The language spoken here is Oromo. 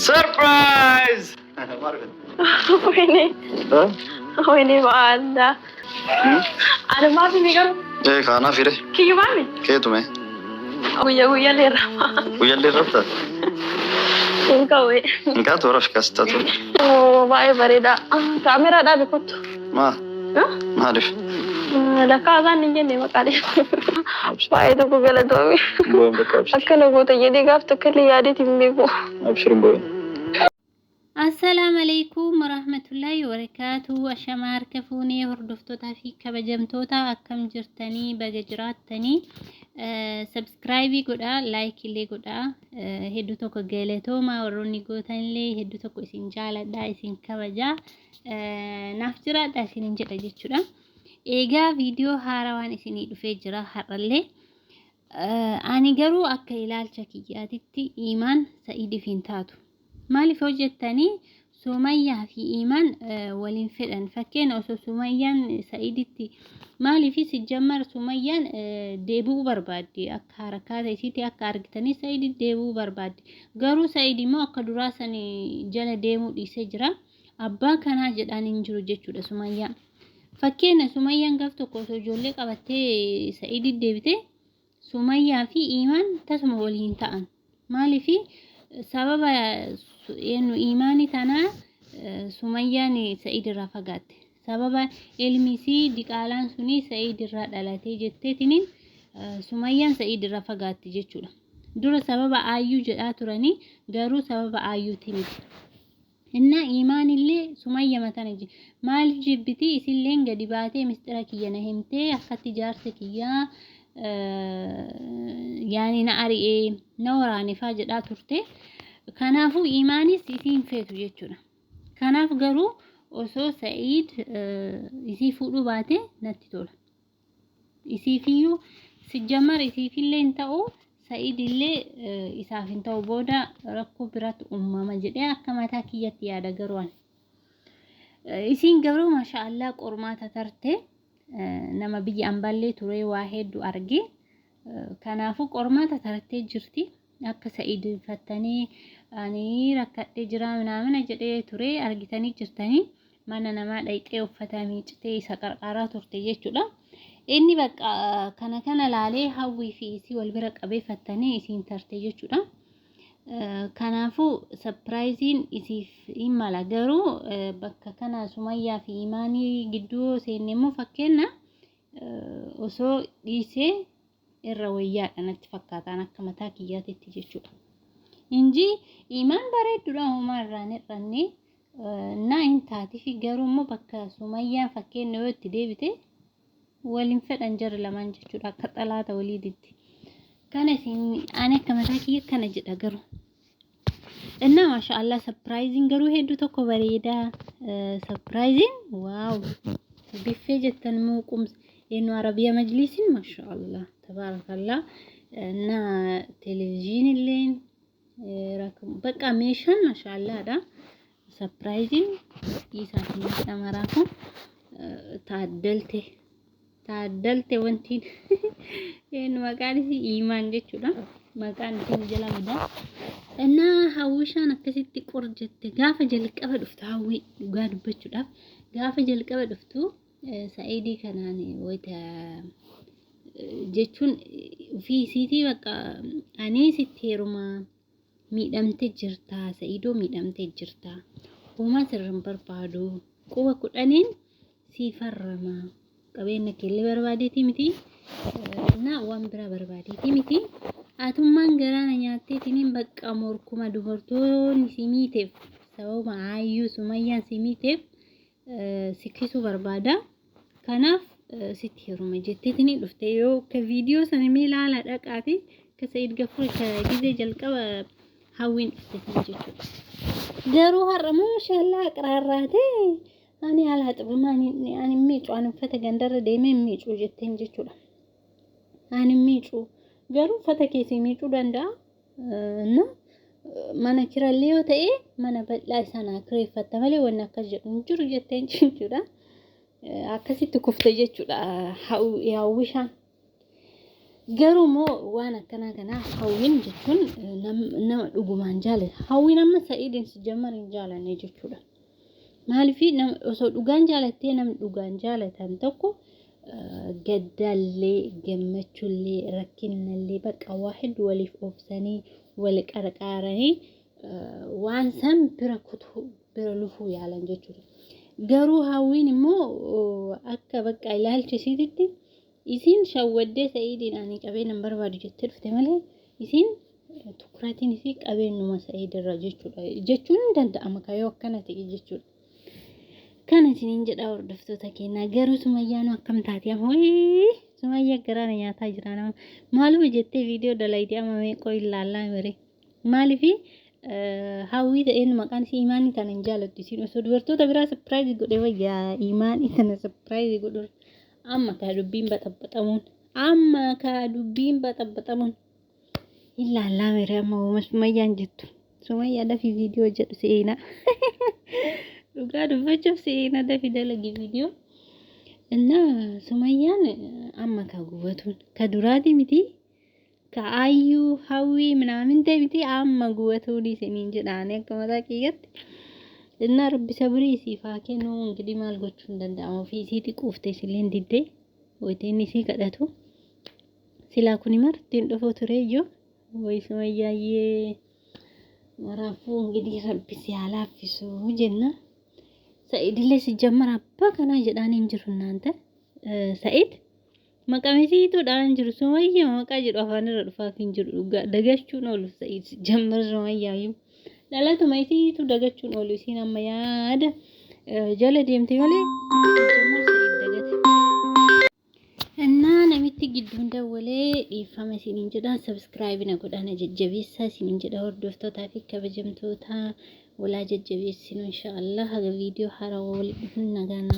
Surprise! Wini. Wini banda. Ada maaf ini kan? Kana fire. Kiki mami? Kayak tuh me. Uya lera. Uya lera tuh. Engkau we. Enggak tuh orang kasih tuh. Oh, baik berida. Kamera ada bekut. Ma. Maaf. Ada kagan nih nih makanya. Baik itu gue bilang tuh. Boleh betul. Akan aku tuh jadi gaf tuh kali ada timbiku. Abshirin boleh. السلام عليكم ورحمة الله وبركاته. أشمار كفوني هردفتو تافي كبجمتوتا أكم جرتني بجراتني سبسكرايبي قدا لايك اللي قدا هدو توكو جيلتو ما وروني قوتن لي هدو توكو اسين جالة دا اسين كبجا نافجرا دا اسين انجل جيشورا إيغا فيديو هاروان اسيني دفجرا هرالي آني قرو أكا إلال شكياتي إيمان سعيدي فينتاتو مالي فوجتني سمية في إيمان ولين فلان فكين أو سمية سعيدتي مالي في سجمر سمية ديبو بربادي أك حركات سيتي أك أرجتني سعيد ديبو بربادي قارو سعيدي ما أك دراسني جل ديمو دي سجرا أبا كان هاجد أن ينجرو جتشو ده سمية فكين سمية قفتو كوسو جولك أبتي سعيد ديبتي سمية في إيمان تسمى ولين تان مالي في سبب إنه إيماني تنا سمياني سعيد الرفقات سبب علمي ديكالان سني سعيد الرادلاتي جتتنين سميان سعيد الرفقات جتشولا دور سبب آيو جاتوراني غارو سبب آيو تيمي إن إيماني اللي سمية متنجي مال جبتي إسلين قدباتي مستركيا نهمتي أخذت جارسكيا يعني نعري إيه نوراني فاجد آتورتي كنافو إيماني سيسين فيتو جيتشونا كناف قرو وسو سعيد يسي فوقو باتي نتتولا يسي فيو سجمر يسي في اللي انتاو سعيد اللي يساف انتاو بودا ركو برات أماما جدي أكما تاكيات يادا قروان يسين قرو ما شاء الله قرماتا ترتي نما بيجي أمبالي توري واحد دو أرجي كنافو قرماتا ترتي جرتي akka Sa'iid fattanii ani rakkadhee jira naamna jedhee ture argitanii jirtanii mana namaa dhayxee uffata miicitee isa qarqaraa turte jechuudha. Inni bakka kana laalee hawwii fi isii wal bira qabee fattanii isiin tarte jechuudha. Kanaafuu surprise isiif imala garuu bakka kana Sumayyaa fi Imaanii gidduu seenne immoo fakkeenya osoo dhiisee irra wayyaadha natti fakkaataan akka mataa kiyyaatitti jechuudha. Inji Imaan bareedduudha homaa irraan hir'anne na intaati fi garuu immoo bakka Sumayyaan fakkeenya yoo itti deebite waliin fedhan jarri lamaan jechuudha akka xalaata waliiditti. Kana isin ani akka mataa kiyya kana jedha garuu. Inna maashaallah surprising garuu hedduu tokko bareeda surprising waaw biffee jettan muuqumsa إنه عربية مجلس ما شاء الله تبارك الله نا تلفزيون اللين رقم بقى ميشان ما شاء الله ده سبرايزين يسافين كده مراكم تعدلت وانتين إنه ما كان في إيمان جتشولا ما كان في جلام ده إنه هاوشان أكسيت قرجت قافة جلك أبد أفتهاوي قاد بتشولا قافة جلك أبد أفتو سعيدي كاناني ويتا جتون في سيتي بقى أني ستيرما ميدمت جرتا سعيدو ميدمت جرتا وما سرم بربادو قوة كلانين سيفرما قبينا كل بربادي تيمتي نا وان برا بربادي تيمتي أتومان غرانا نياتي تنين بقى موركما دمرتون سيميتف سواء معايو سميان سيميتف سكسو بربادا كناف ستيرو مجتتني دفتيو كفيديو سنمي لا دقاتي كسيد غفور كجيزه جلقه هاوين استنجتو غرو هرم ما شاء الله قراراتي اني على طبماني اني ميچو ان فتغندر ديمي ميچو جتنجتو اني ميچو غرو فتكيسي ميچو دندا نا mana kirallee yoo ta'e mana bal'aa sana kireeffatta malee wanna akka jedhu jiru jetteen jechuudha. Akkasitti kufte jechuudha hawwishaan. garumoo waan akkana kana hawwiin jechuun nama dhugumaan jaalata hawwiin amma sa'iidin si jammarin jaalanne jechuudha maaliif osoo dhugaan jaalattee nam dhugaan jaalatan tokko gaddallee gammachuullee rakkinallee baqa waahid waliif obsanii wal qarqaaranii waan san bira kutu bira lufuu yaalan jechuudha garuu hawwiin immoo akka baqa ilaalchisiitti isin shawwaddee sa'iidin ani qabeenan barbaadu jettee dhufte malee isin tukuraatiin fi qabeenuma sa'iidirra jechuun danda'ama kayoo akkana ta'e jechuudha kana isiniin jedha hordoftoota keenya garuu Sumayyaan akkam taati amma Sumayyaa garaana nyaataa jira nama maaluma jettee viidiyoo dalaydii amma meeqoo ilaallaa mire maaliif hawwii ta'een maqaan si imaanii kana hin jaalattu isin osoo dubartoota biraa surprise godhe wayyaa imaanii kana surprise godhu amma ka dubbiin baxabbatamuun ilaallaa mire amma Sumayyaan jettu Sumayyaa dafi viidiyoo jedhu seenaa dhugaa dubbachuuf seenaa dafi dalagi viidiyoo እና Sumayyaan amma ka guwatuun ka duraati miti ka ayyuu hawwii ምናምን ተብቲ amma guwatuun isiniin jedhaane akka mataa kiyyatti እና rabbi sabrii siifaa kennu እንግዲህ maal gochuun danda'ama ofii isiiti quuftee silleen diddee wayiteenni isii kadhatu silaa kuni martiin dhufuu tureeyyo way Sumayyaayee maraafuu እንግዲህ rabbi si halaafisu jenna Sa'iidillee si jammara abbaa kanaa jedhaan hin jiru naanta Sa'iid maqamisiituudhaan jiru Sumayyaa maqaa jedhu afaanirra dhufaaf hin jiru dhugaa dagachuun oolu Sa'iid si jammara Sumayyaayyuu dhalatuma isiitu dagachuun oolu isiin amma yaada jala deemte malee jammara Sa'iid dagate እና namitti gidduun dawwalee dhiifama isiniin jedha subscribe na godhana jajjabeessaa isiniin jedha hordoftootaa fi kabajamtoota ولا جدّ بيسين إن شاء الله هذا فيديو حرام ولي نجانا